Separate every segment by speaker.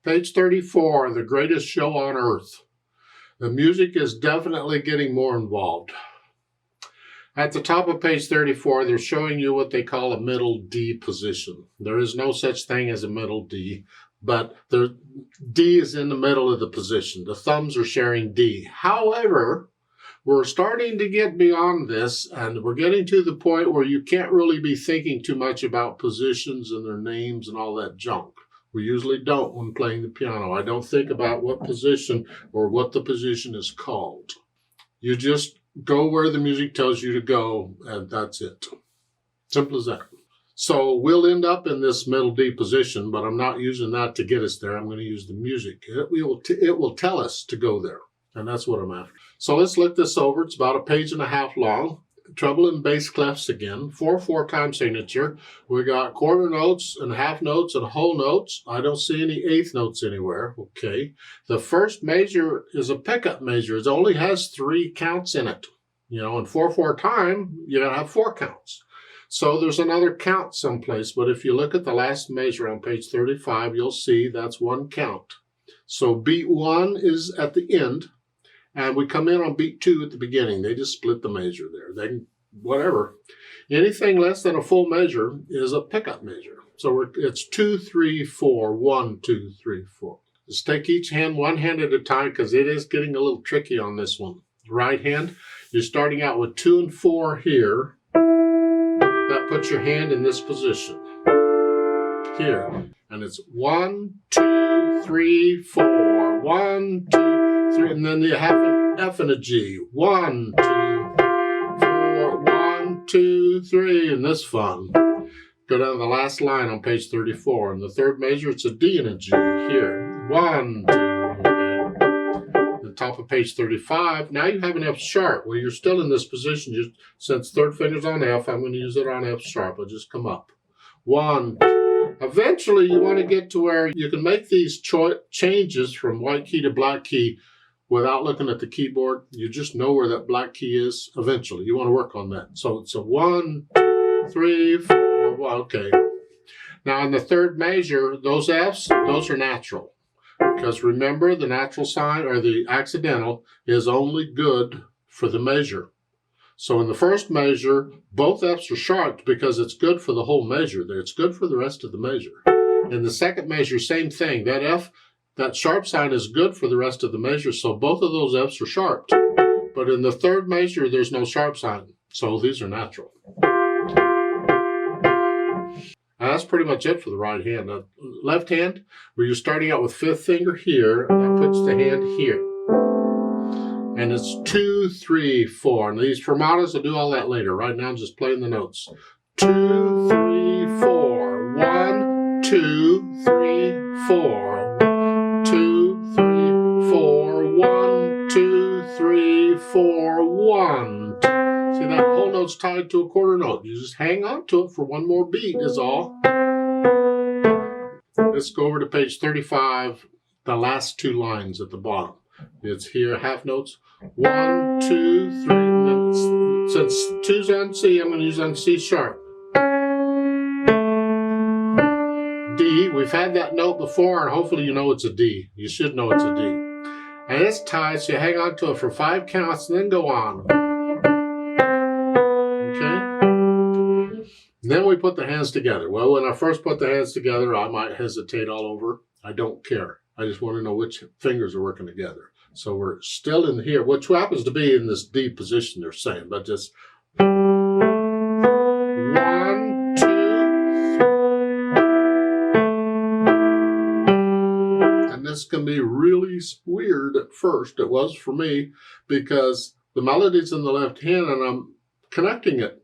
Speaker 1: Page 34, the greatest show on earth. The music is definitely getting more involved. At the top of page 34, they're showing you what they call a middle D position. There is no such thing as a middle D, but the D is in the middle of the position. The thumbs are sharing D. However, we're starting to get beyond this, and we're getting to the point where you can't really be thinking too much about positions and their names and all that junk. We usually don't when playing the piano. I don't think about what position or what the position is called. You just go where the music tells you to go, and that's it. Simple as that. So we'll end up in this middle D position, but I'm not using that to get us there. I'm going to use the music. It will tell us to go there, and that's what I'm after. So let's look this over. It's about a page and a half long. Treble and bass clefs again. 4/4 time signature. We got quarter notes and half notes and whole notes. I don't see any eighth notes anywhere. Okay. The first measure is a pickup measure. It only has 3 counts in it. You know, in 4/4 time, you gotta have 4 counts. So there's another count someplace, but if you look at the last measure on page 35, you'll see that's 1 count. So beat 1 is at the end. And we come in on beat 2 at the beginning. They just split the measure there. They whatever. Anything less than a full measure is a pickup measure. So it's 2, 3, 4, 1, 2, 3, 4. Let's take each hand one hand at a time because it is getting a little tricky on this one. Right hand, you're starting out with 2 and 4 here. That puts your hand in this position here. And it's 1, 2, 3, 4. 1, 2, 3. And then you have an F and a G. 1, 2, 4. 1, 2, 3. And this fun. Go down to the last line on page 34. In the third measure, it's a D and a G here. 1, 2. Okay. The top of page 35. Now you have an F sharp. Well, you're still in this position. Since third finger's on F, I'm going to use it on F sharp. I'll just come up. 1, 2. Eventually, you want to get to where you can make these changes from white key to black key without looking at the keyboard. You just know where that black key is eventually. You want to work on that. So it's a 1, 2, 3, 4. Well, okay. Now, in the third measure, those Fs, those are natural. Because remember, the natural sign or the accidental is only good for the measure. So in the first measure, both Fs are sharp because it's good for the whole measure. It's good for the rest of the measure. In the second measure, same thing. That F, that sharp sign is good for the rest of the measure, so both of those Fs are sharp. But in the third measure, there's no sharp sign, so these are natural. And that's pretty much it for the right hand. Now, left hand, where you're starting out with fifth finger here, that puts the hand here. And it's 2, 3, 4. And these fermatas, I'll do all that later. Right now, I'm just playing the notes. 2, 3, 4. 1, 2, 3, 4. 2, 3, 4. 1, 2, 3, 4. 1. See, that whole note's tied to a quarter note. You just hang on to it for one more beat is all. Let's go over to page 35, the last 2 lines at the bottom. It's here, half notes. 1, 2, 3. And then since 2's on C, I'm going to use on C sharp. D, we've had that note before, and hopefully you know it's a D. You should know it's a D. And it's tied, so you hang on to it for 5 counts and then go on. Okay? And then we put the hands together. Well, when I first put the hands together, I might hesitate all over. I don't care. I just want to know which fingers are working together. So we're still in here, which happens to be in this D position they're saying, but just 1, 2. And this can be really weird at first. It was for me because the melody's in the left hand and I'm connecting it.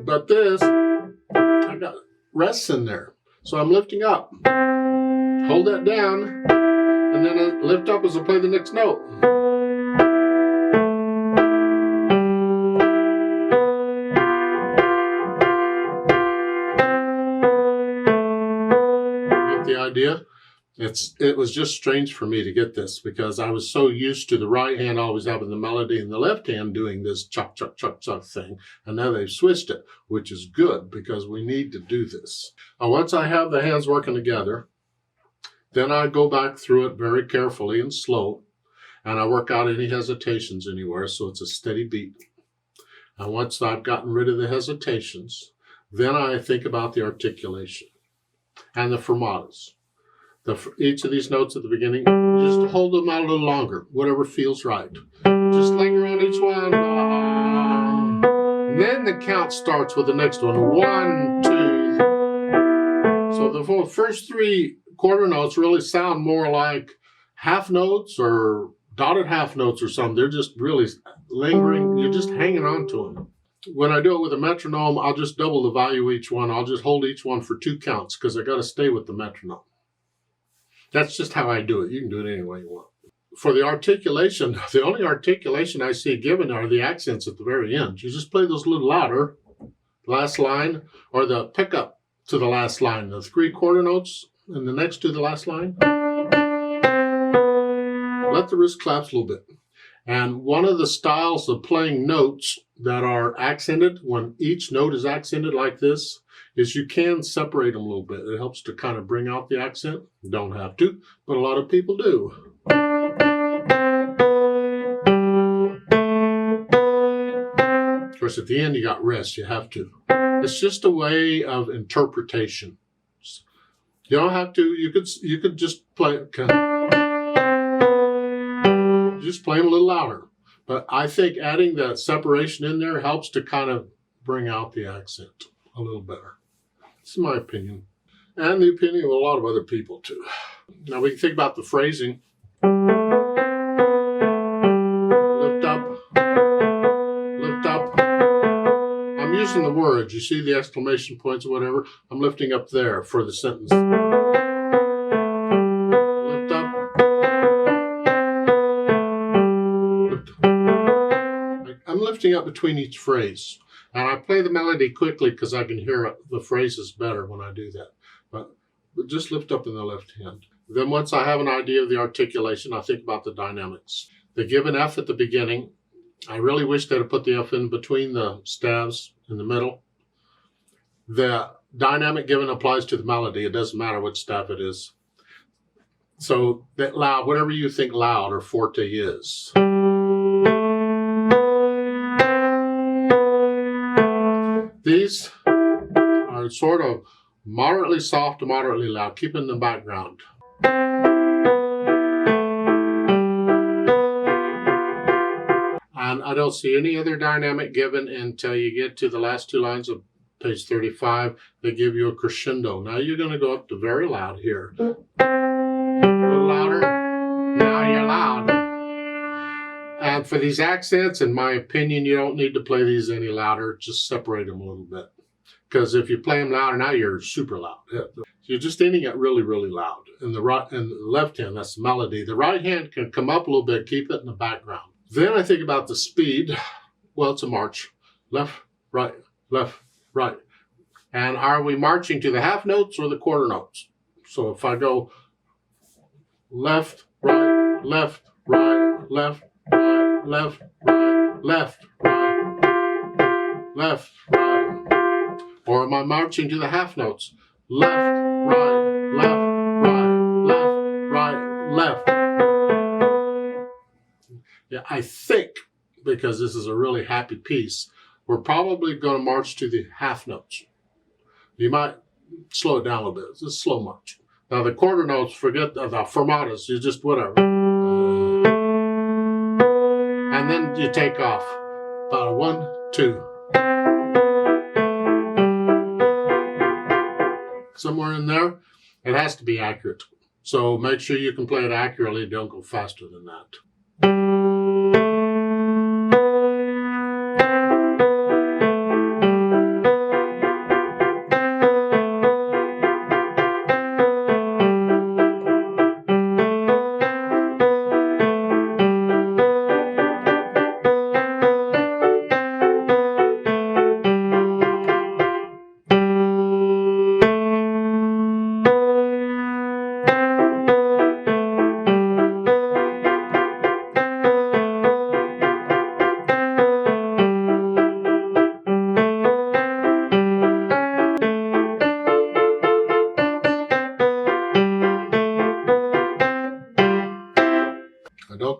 Speaker 1: But this, I got rests in there. So I'm lifting up. Hold that down. And then I lift up as I play the next note. Get the idea? It was just strange for me to get this because I was so used to the right hand always having the melody and the left hand doing this chuck, chuck, chuck, chuck thing. And now they've switched it, which is good because we need to do this. Now, once I have the hands working together, then I go back through it very carefully and slow, and I work out any hesitations anywhere so it's a steady beat. And once I've gotten rid of the hesitations, then I think about the articulation and the fermatas. Each of these notes at the beginning, just hold them out a little longer, whatever feels right. Just linger on each one. And then the count starts with the next one. 1, 2. So the first 3 quarter notes really sound more like half notes or dotted half notes or something. They're just really lingering. You're just hanging on to them. When I do it with a metronome, I'll just double the value each one. I'll just hold each one for 2 counts because I got to stay with the metronome. That's just how I do it. You can do it any way you want. For the articulation, the only articulation I see given are the accents at the very end. You just play those a little louder, last line, or the pickup to the last line, the 3 quarter notes and the next to the last line. Let the wrist collapse a little bit. And one of the styles of playing notes that are accented, when each note is accented like this, is you can separate them a little bit. It helps to kind of bring out the accent. You don't have to, but a lot of people do. Of course, at the end, you got rest. You have to. It's just a way of interpretation. You don't have to. You could just play. Just play them a little louder. But I think adding that separation in there helps to kind of bring out the accent a little better. It's my opinion. And the opinion of a lot of other people too. Now we can think about the phrasing. Lift up. Lift up. I'm using the words. You see the exclamation points or whatever? I'm lifting up there for the sentence. Lift up. I'm lifting up between each phrase. And I play the melody quickly because I can hear the phrases better when I do that. But just lift up in the left hand. Then once I have an idea of the articulation, I think about the dynamics. The give an F at the beginning. I really wish they'd have put the F in between the staves in the middle. The dynamic given applies to the melody. It doesn't matter what staff it is. So that loud, whatever you think loud or forte is. These are sort of moderately soft to moderately loud. Keep in the background. And I don't see any other dynamic given until you get to the last 2 lines of page 35. They give you a crescendo. Now you're going to go up to very loud here. A little louder. Now you're loud. And for these accents, in my opinion, you don't need to play these any louder. Just separate them a little bit. Because if you play them louder, now you're super loud. You're just ending it really, really loud. And the right and the left hand, that's the melody. The right hand can come up a little bit, keep it in the background. Then I think about the speed. Well, it's a march. Left, right, left, right. And are we marching to the half notes or the quarter notes? So if I go left, right, left, right, left, right, left, right, left, right, left, right. Or am I marching to the half notes? Left, right, left, right, left, right, left. Yeah, I think, because this is a really happy piece, we're probably going to march to the half notes. You might slow it down a little bit. It's a slow march. Now the quarter notes, forget the fermatas, you just whatever. And then you take off. About 1, 2. Somewhere in there, it has to be accurate. So make sure you can play it accurately. Don't go faster than that.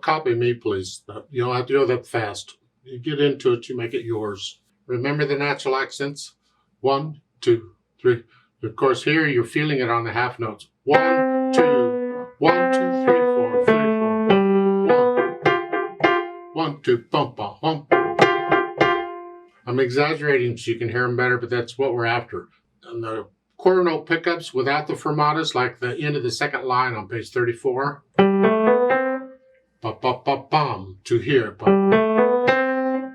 Speaker 1: copy me, please. You don't have to go that fast. You get into it, you make it yours. Remember the natural accents? 1, 2, 3. Of course, here you're feeling it on the half notes. 1, 2, 1, 2, 3, 4, 3, 4. 1, 2, bump, bump, bump. I'm exaggerating so you can hear them better, but that's what we're after. And the quarter note pickups without the fermatas, like the end of the second line on page 34. Ba-ba-ba-bum, to here.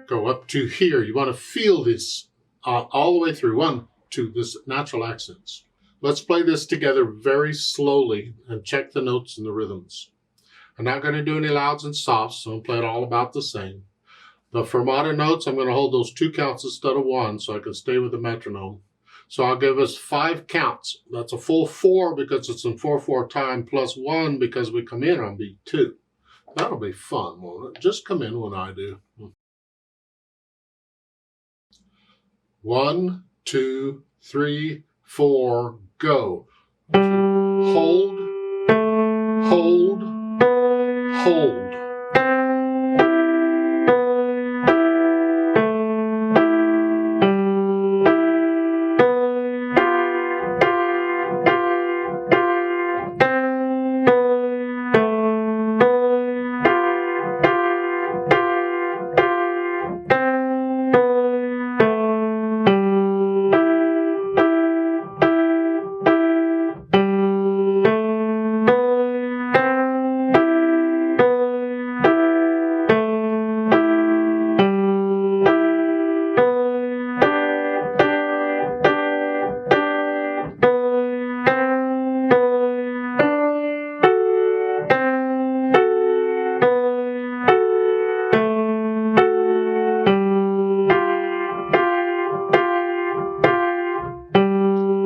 Speaker 1: Go up to here. You want to feel this all the way through. 1, 2, this natural accents. Let's play this together very slowly and check the notes and the rhythms. I'm not going to do any louds and softs, so I'm play it all about the same. The fermata notes, I'm going to hold those 2 counts instead of 1 so I can stay with the metronome. So I'll give us 5 counts. That's a full 4 because it's in 4/4 time, plus 1 because we come in on beat 2. That'll be fun, won't it? Just come in when I do. 1, 2, 3, 4, go. Hold, hold, hold.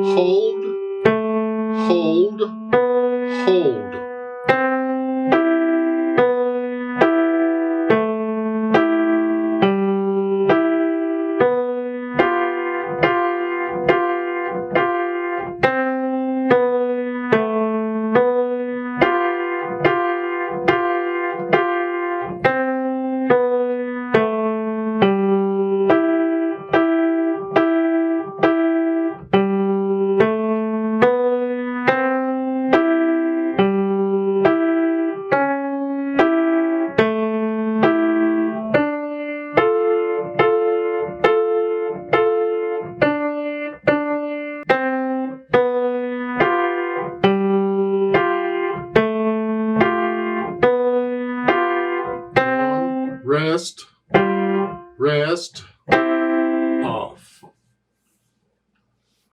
Speaker 1: Hold, hold, hold. Rest, rest.